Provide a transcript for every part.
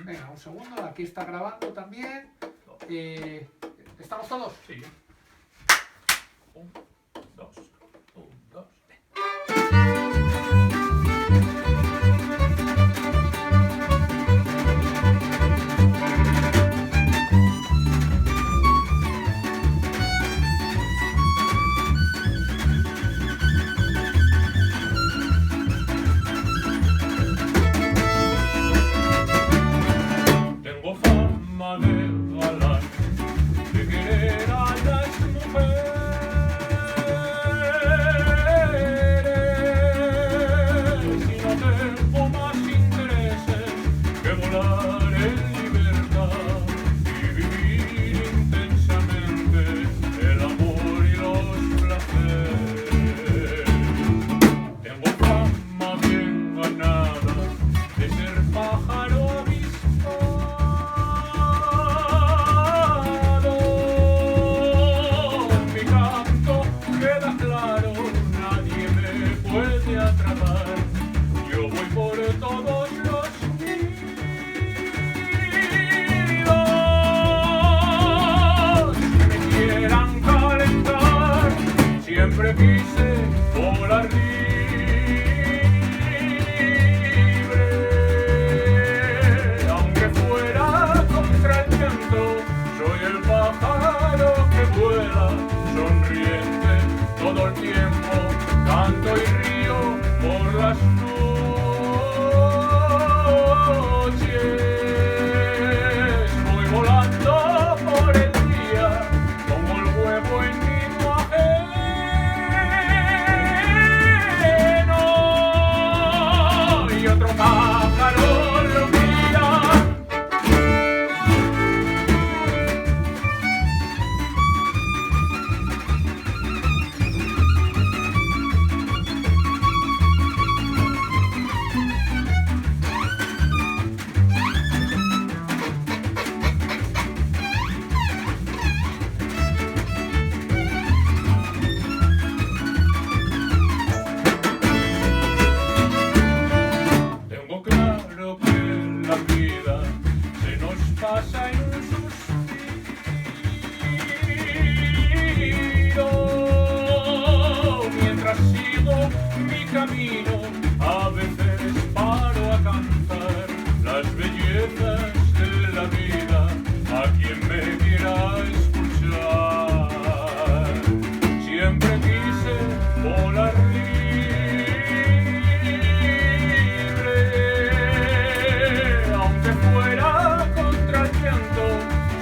Venga, un segundo, aquí está grabando también. ¿Estamos todos? Sí. 1, 2, 1, 2. Tengo fama de galán, de querer a las mujeres, y no tengo más intereses que volar en libertad y vivir intensamente el amor y los placeres. Tengo fama bien ganada de ser pájaro avispado. Mi canto queda claro, nadie me puede atrapar. Yo voy por todos los nidos que me quieran calentar. Siempre quise volar libre, aunque fuera contra el viento. Soy el pájaro que vuela, sonriente todo el tiempo. Canto y río por las noches. Voy volando por el día, como el huevo en nido ajeno, y otro pájaro lo mira. Tengo claro que la vida se nos pasa en un suspiro. Mientras sigo mi camino, a veces paro a cantar las bellezas de la vida a quien me quiera escuchar. Siempre quise volar libre, aunque fuera contra el viento.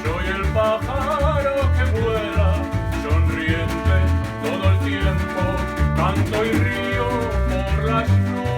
Soy el pájaro que vuela, sonriente todo el tiempo. Canto y río por las noches.